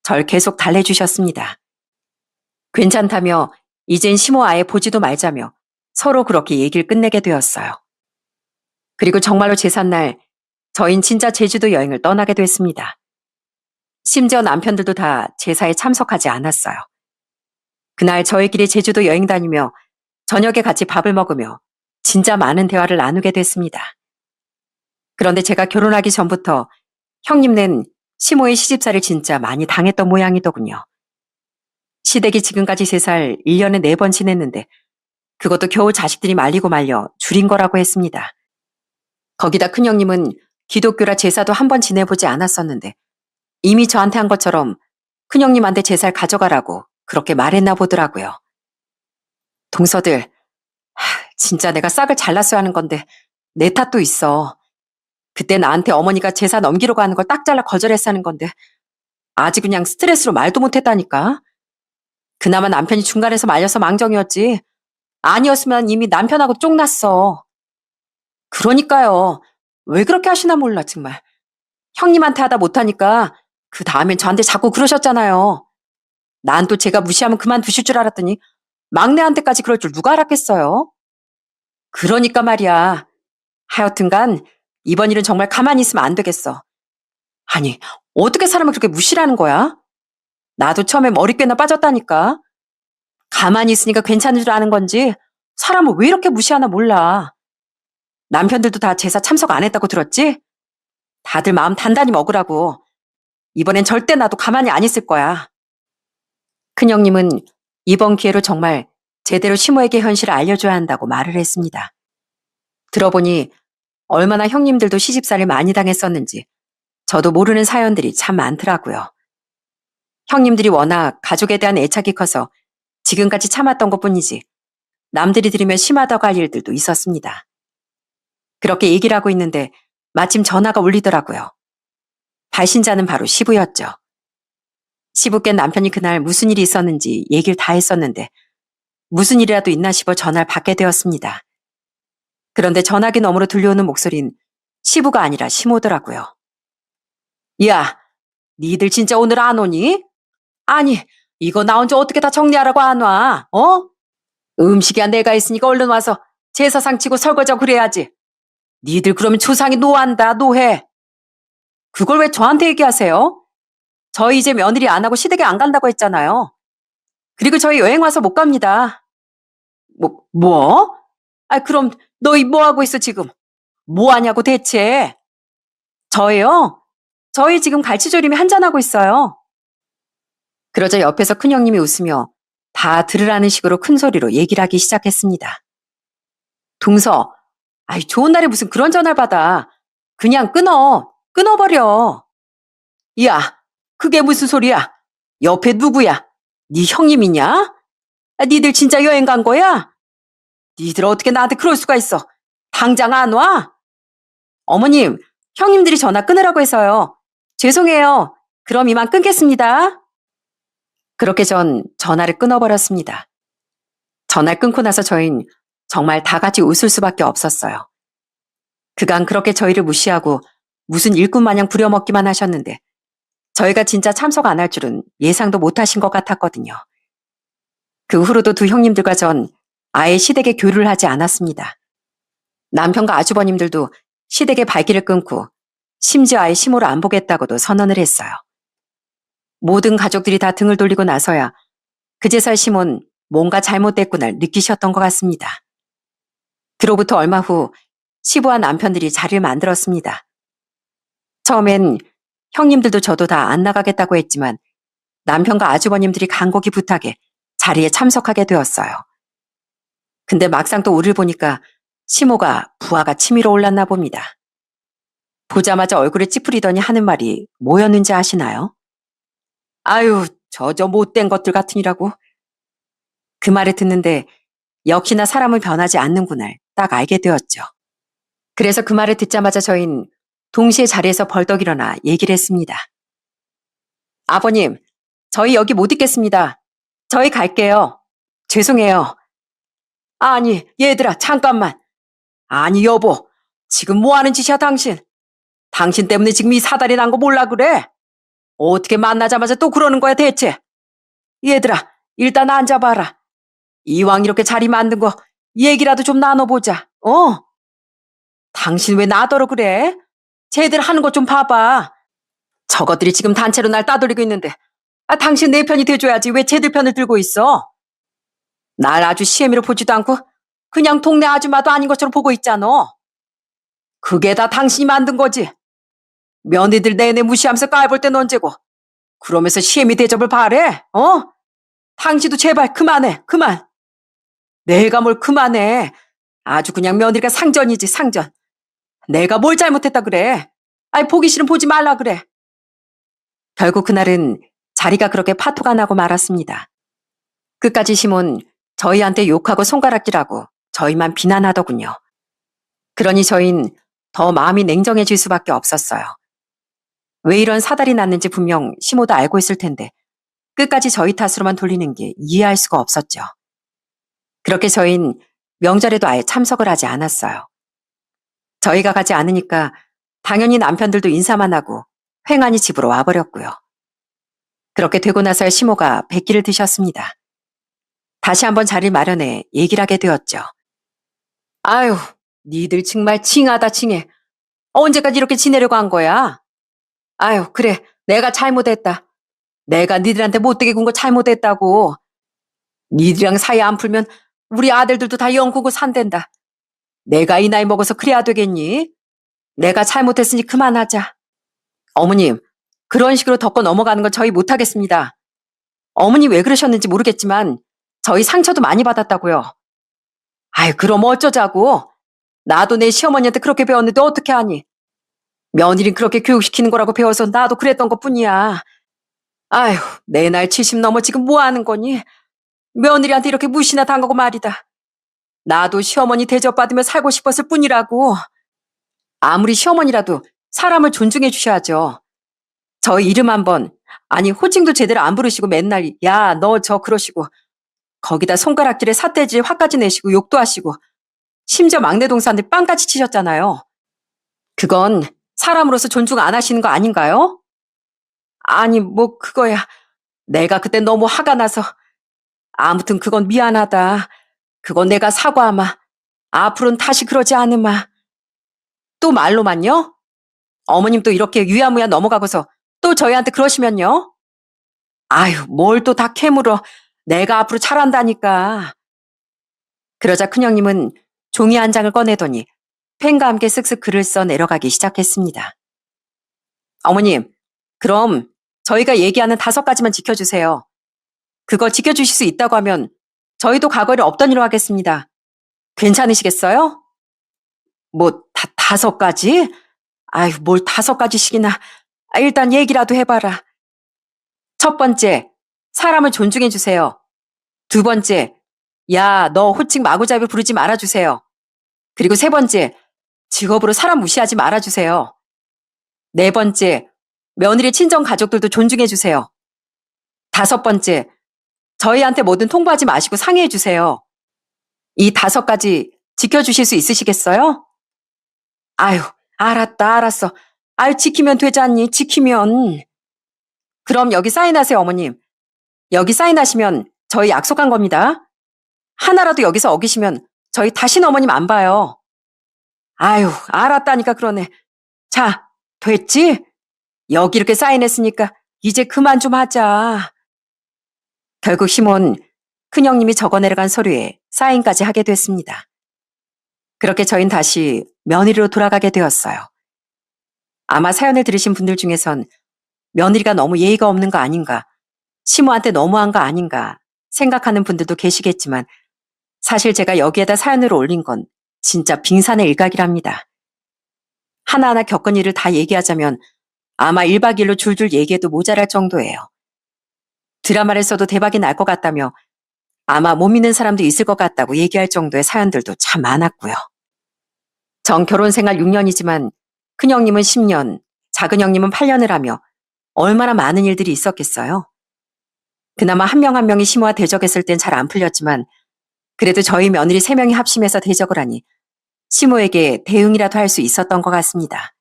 절 계속 달래주셨습니다. 괜찮다며 이젠 시모 아예 보지도 말자며 서로 그렇게 얘기를 끝내게 되었어요. 그리고 정말로 제삿날 저흰 진짜 제주도 여행을 떠나게 됐습니다. 심지어 남편들도 다 제사에 참석하지 않았어요. 그날 저희끼리 제주도 여행 다니며 저녁에 같이 밥을 먹으며 진짜 많은 대화를 나누게 됐습니다. 그런데 제가 결혼하기 전부터 형님는 시모의 시집살이를 진짜 많이 당했던 모양이더군요. 시댁이 지금까지 3살 1년에 4번 지냈는데 그것도 겨우 자식들이 말리고 말려 줄인 거라고 했습니다. 거기다 큰형님은 기독교라 제사도 한 번 지내보지 않았었는데 이미 저한테 한 것처럼 큰형님한테 제사를 가져가라고 그렇게 말했나 보더라고요. 동서들, 진짜 내가 싹을 잘랐어야 하는 건데 내 탓도 있어. 그때 나한테 어머니가 제사 넘기려고 하는 걸 딱 잘라 거절했다는 건데 아직 그냥 스트레스로 말도 못했다니까. 그나마 남편이 중간에서 말려서 망정이었지. 아니었으면 이미 남편하고 쫑났어. 그러니까요. 왜 그렇게 하시나 몰라 정말. 형님한테 하다 못하니까 그 다음엔 저한테 자꾸 그러셨잖아요. 난 또 제가 무시하면 그만두실 줄 알았더니 막내한테까지 그럴 줄 누가 알았겠어요. 그러니까 말이야. 하여튼간 이번 일은 정말 가만히 있으면 안 되겠어. 아니 어떻게 사람을 그렇게 무시하는 거야? 나도 처음에 머리꽤나 빠졌다니까. 가만히 있으니까 괜찮은 줄 아는 건지 사람을 왜 이렇게 무시하나 몰라. 남편들도 다 제사 참석 안 했다고 들었지? 다들 마음 단단히 먹으라고. 이번엔 절대 나도 가만히 안 있을 거야. 큰형님은 이번 기회로 정말 제대로 시모에게 현실을 알려줘야 한다고 말을 했습니다. 들어보니 얼마나 형님들도 시집살이를 많이 당했었는지 저도 모르는 사연들이 참 많더라고요. 형님들이 워낙 가족에 대한 애착이 커서 지금까지 참았던 것뿐이지 남들이 들으면 심하다고 할 일들도 있었습니다. 그렇게 얘기를 하고 있는데 마침 전화가 울리더라고요. 발신자는 바로 시부였죠. 시부께 남편이 그날 무슨 일이 있었는지 얘기를 다 했었는데 무슨 일이라도 있나 싶어 전화를 받게 되었습니다. 그런데 전화기 너머로 들려오는 목소린 시부가 아니라 시모더라고요. 야, 니들 진짜 오늘 안 오니? 아니, 이거 나 혼자 어떻게 다 정리하라고 안 와? 어? 음식이야 내가 있으니까 얼른 와서 제사상 치고 설거지하고 그래야지. 니들 그러면 조상이 노한다, 노해. 그걸 왜 저한테 얘기하세요? 저희 이제 며느리 안 하고 시댁에 안 간다고 했잖아요. 그리고 저희 여행 와서 못 갑니다. 뭐? 그럼 너희 뭐 하고 있어 지금? 뭐 하냐고 대체? 저예요? 저희 지금 갈치조림이 한잔하고 있어요. 그러자 옆에서 큰형님이 웃으며 다 들으라는 식으로 큰 소리로 얘기를 하기 시작했습니다. 동서, 좋은 날에 무슨 그런 전화를 받아. 그냥 끊어버려. 야, 그게 무슨 소리야? 옆에 누구야? 네 형님이냐? 니들 진짜 여행 간 거야? 니들 어떻게 나한테 그럴 수가 있어? 당장 안 와? 어머님, 형님들이 전화 끊으라고 해서요. 죄송해요. 그럼 이만 끊겠습니다. 그렇게 전 전화를 끊어버렸습니다. 전화를 끊고 나서 저흰 정말 다 같이 웃을 수밖에 없었어요. 그간 그렇게 저희를 무시하고 무슨 일꾼 마냥 부려먹기만 하셨는데 저희가 진짜 참석 안 할 줄은 예상도 못 하신 것 같았거든요. 그 후로도 두 형님들과 전 아예 시댁에 교류를 하지 않았습니다. 남편과 아주버님들도 시댁의 발길을 끊고 심지어 아예 시모를 안 보겠다고도 선언을 했어요. 모든 가족들이 다 등을 돌리고 나서야 그제서야 시몬 뭔가 잘못됐구나 느끼셨던 것 같습니다. 그로부터 얼마 후 시부와 남편들이 자리를 만들었습니다. 처음엔 형님들도 저도 다 안 나가겠다고 했지만 남편과 아주버님들이 간곡히 부탁해 자리에 참석하게 되었어요. 근데 막상 또 우리를 보니까 시모가 부하가 치밀어 올랐나 봅니다. 보자마자 얼굴에 찌푸리더니 하는 말이 뭐였는지 아시나요? 아유, 저 못된 것들 같으니라고. 그 말을 듣는데 역시나 사람은 변하지 않는구나 딱 알게 되었죠. 그래서 그 말을 듣자마자 저흰 동시에 자리에서 벌떡 일어나 얘기를 했습니다. 아버님, 저희 여기 못 있겠습니다. 저희 갈게요. 죄송해요. 아니, 얘들아, 잠깐만. 아니, 여보. 지금 뭐 하는 짓이야, 당신? 당신 때문에 지금 이 사달이 난 거 몰라 그래? 어떻게 만나자마자 또 그러는 거야, 대체? 얘들아, 일단 앉아봐라. 이왕 이렇게 자리 만든 거 얘기라도 좀 나눠보자. 당신 왜 나더러 그래? 쟤들 하는 거 좀 봐봐. 저것들이 지금 단체로 날 따돌리고 있는데 당신 내 편이 돼줘야지 왜 쟤들 편을 들고 있어? 날 아주 시애미로 보지도 않고 그냥 동네 아줌마도 아닌 것처럼 보고 있잖아. 그게 다 당신이 만든 거지. 며느리들 내내 무시하면서 깔볼 땐 언제고. 그러면서 시애미 대접을 바래? 당신도 제발 그만해. 그만. 내가 뭘 그만해. 아주 그냥 며느리가 상전이지 상전. 내가 뭘 잘못했다 그래. 보기 싫으면 보지 말라 그래. 결국 그날은 자리가 그렇게 파토가 나고 말았습니다. 끝까지 시몬 저희한테 욕하고 손가락질하고 저희만 비난하더군요. 그러니 저흰 더 마음이 냉정해질 수밖에 없었어요. 왜 이런 사달이 났는지 분명 시모도 알고 있을 텐데 끝까지 저희 탓으로만 돌리는 게 이해할 수가 없었죠. 그렇게 저흰 명절에도 아예 참석을 하지 않았어요. 저희가 가지 않으니까 당연히 남편들도 인사만 하고 횡하니 집으로 와버렸고요. 그렇게 되고 나서야 시모가 백기를 드셨습니다. 다시 한번 자리를 마련해 얘기를 하게 되었죠. 아유, 니들 정말 칭하다 칭해. 언제까지 이렇게 지내려고 한 거야? 아유, 그래, 내가 잘못했다. 내가 니들한테 못되게 군 거 잘못했다고. 니들이랑 사이 안 풀면 우리 아들들도 다 영구고 산댄다. 내가 이 나이 먹어서 그래야 되겠니? 내가 잘못했으니 그만하자. 어머님, 그런 식으로 덮고 넘어가는 건 저희 못하겠습니다. 어머니 왜 그러셨는지 모르겠지만 저희 상처도 많이 받았다고요. 그럼 어쩌자고. 나도 내 시어머니한테 그렇게 배웠는데 어떻게 하니? 며느린 그렇게 교육시키는 거라고 배워서 나도 그랬던 것뿐이야. 아휴, 내 나이 70 넘어 지금 뭐 하는 거니? 며느리한테 이렇게 무시나 당하고 말이다. 나도 시어머니 대접받으며 살고 싶었을 뿐이라고. 아무리 시어머니라도 사람을 존중해 주셔야죠. 저 이름 한번, 아니 호칭도 제대로 안 부르시고 맨날 야, 너 저 그러시고 거기다 손가락질에 삿대질 화까지 내시고 욕도 하시고 심지어 막내 동생한테 빵까지 치셨잖아요. 그건 사람으로서 존중 안 하시는 거 아닌가요? 아니 뭐 그거야. 내가 그때 너무 화가 나서. 아무튼 그건 미안하다. 그건 내가 사과하마. 앞으로는 다시 그러지 않으마. 또 말로만요? 어머님 또 이렇게 유야무야 넘어가고서 또 저희한테 그러시면요? 아유, 뭘 또 다 캐물어. 내가 앞으로 잘한다니까. 그러자 큰형님은 종이 한 장을 꺼내더니 펜과 함께 쓱쓱 글을 써 내려가기 시작했습니다. 어머님, 그럼 저희가 얘기하는 5가지만 지켜주세요. 그거 지켜주실 수 있다고 하면 저희도 과거를 없던 일로 하겠습니다. 괜찮으시겠어요? 뭐, 5가지? 아유, 뭘 5가지씩이나. 일단 얘기라도 해봐라. 첫 번째, 사람을 존중해주세요. 두 번째, 야, 너 호칭 마구잡이 부르지 말아주세요. 그리고 세 번째, 직업으로 사람 무시하지 말아주세요. 네 번째, 며느리 친정 가족들도 존중해주세요. 5번째, 저희한테 뭐든 통보하지 마시고 상의해주세요. 이 5가지 지켜주실 수 있으시겠어요? 아유, 알았다, 알았어. 아유, 지키면 되잖니, 지키면. 그럼 여기 사인하세요, 어머님. 여기 사인하시면 저희 약속한 겁니다. 하나라도 여기서 어기시면 저희 다시는 어머님 안 봐요. 아유, 알았다니까 그러네. 자, 됐지? 여기 이렇게 사인했으니까 이제 그만 좀 하자. 결국 시몬 큰형님이 적어내려간 서류에 사인까지 하게 됐습니다. 그렇게 저희는 다시 며느리로 돌아가게 되었어요. 아마 사연을 들으신 분들 중에선 며느리가 너무 예의가 없는 거 아닌가, 시모한테 너무한 거 아닌가 생각하는 분들도 계시겠지만 사실 제가 여기에다 사연을 올린 건 진짜 빙산의 일각이랍니다. 하나하나 겪은 일을 다 얘기하자면 아마 1박 2일로 줄줄 얘기해도 모자랄 정도예요. 드라마를 써도 대박이 날 것 같다며 아마 못 믿는 사람도 있을 것 같다고 얘기할 정도의 사연들도 참 많았고요. 전 결혼 생활 6년이지만 큰형님은 10년, 작은형님은 8년을 하며 얼마나 많은 일들이 있었겠어요. 그나마 한 명 한 명이 시모와 대적했을 땐 잘 안 풀렸지만 그래도 저희 며느리 3명이 합심해서 대적을 하니 시모에게 대응이라도 할 수 있었던 것 같습니다.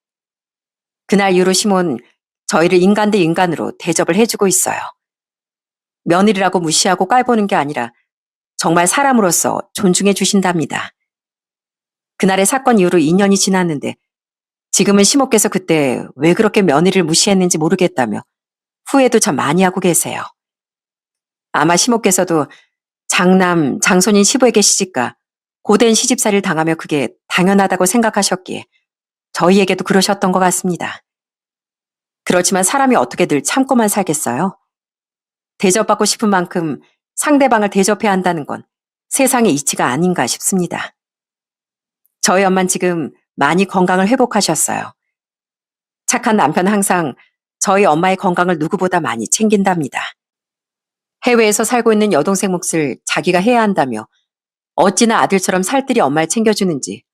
그날 이후로 시모는 저희를 인간 대 인간으로 대접을 해주고 있어요. 며느리라고 무시하고 깔보는 게 아니라 정말 사람으로서 존중해 주신답니다. 그날의 사건 이후로 2년이 지났는데 지금은 시모께서 그때 왜 그렇게 며느리를 무시했는지 모르겠다며 후회도 참 많이 하고 계세요. 아마 시모께서도 장남, 장손인 시부에게 시집가 고된 시집살이를 당하며 그게 당연하다고 생각하셨기에 저희에게도 그러셨던 것 같습니다. 그렇지만 사람이 어떻게 늘 참고만 살겠어요? 대접받고 싶은 만큼 상대방을 대접해야 한다는 건 세상의 이치가 아닌가 싶습니다. 저희 엄마는 지금 많이 건강을 회복하셨어요. 착한 남편은 항상 저희 엄마의 건강을 누구보다 많이 챙긴답니다. 해외에서 살고 있는 여동생 몫을 자기가 해야 한다며 어찌나 아들처럼 살뜰히 엄마를 챙겨주는지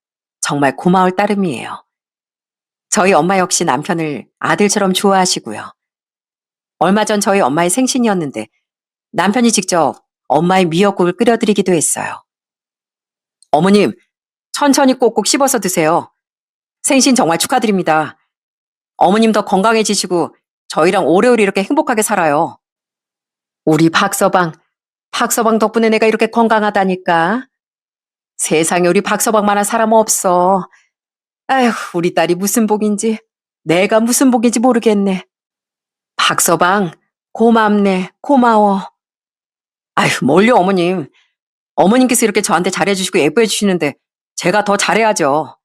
정말 고마울 따름이에요. 저희 엄마 역시 남편을 아들처럼 좋아하시고요. 얼마 전 저희 엄마의 생신이었는데 남편이 직접 엄마의 미역국을 끓여드리기도 했어요. 어머님, 천천히 꼭꼭 씹어서 드세요. 생신 정말 축하드립니다. 어머님 더 건강해지시고 저희랑 오래오래 이렇게 행복하게 살아요. 우리 박서방 덕분에 내가 이렇게 건강하다니까. 세상에 우리 박서방만한 사람 없어. 아휴, 우리 딸이 무슨 복인지, 내가 무슨 복인지 모르겠네. 박서방, 고맙네, 고마워. 아휴, 뭘요, 어머님. 어머님께서 이렇게 저한테 잘해주시고 예뻐해주시는데 제가 더 잘해야죠.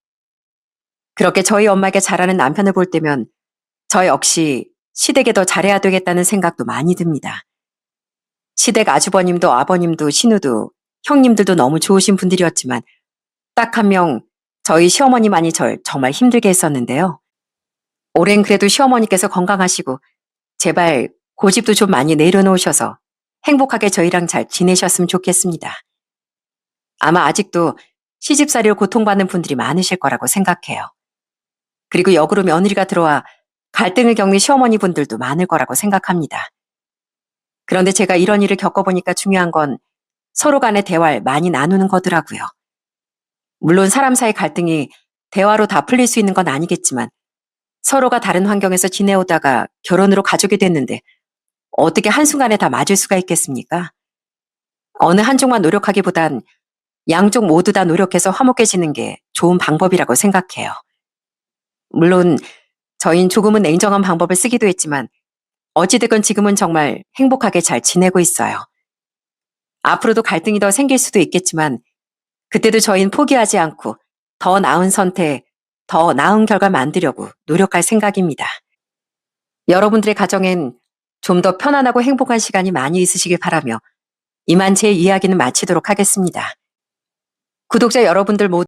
그렇게 저희 엄마에게 잘하는 남편을 볼 때면 저 역시 시댁에 더 잘해야 되겠다는 생각도 많이 듭니다. 시댁 아주버님도 아버님도 신우도 형님들도 너무 좋으신 분들이었지만 딱 한 명 저희 시어머니만이 절 정말 힘들게 했었는데요. 올해는 그래도 시어머니께서 건강하시고 제발 고집도 좀 많이 내려놓으셔서 행복하게 저희랑 잘 지내셨으면 좋겠습니다. 아마 아직도 시집살이로 고통받는 분들이 많으실 거라고 생각해요. 그리고 역으로 며느리가 들어와 갈등을 겪는 시어머니 분들도 많을 거라고 생각합니다. 그런데 제가 이런 일을 겪어보니까 중요한 건 서로 간의 대화를 많이 나누는 거더라고요. 물론 사람 사이 갈등이 대화로 다 풀릴 수 있는 건 아니겠지만 서로가 다른 환경에서 지내오다가 결혼으로 가족이 됐는데 어떻게 한순간에 다 맞을 수가 있겠습니까? 어느 한쪽만 노력하기보단 양쪽 모두 다 노력해서 화목해지는 게 좋은 방법이라고 생각해요. 물론 저희는 조금은 냉정한 방법을 쓰기도 했지만 어찌됐건 지금은 정말 행복하게 잘 지내고 있어요. 앞으로도 갈등이 더 생길 수도 있겠지만 그때도 저희는 포기하지 않고 더 나은 선택, 더 나은 결과 만들려고 노력할 생각입니다. 여러분들의 가정엔 좀 더 편안하고 행복한 시간이 많이 있으시길 바라며 이만 제 이야기는 마치도록 하겠습니다. 구독자 여러분들 모두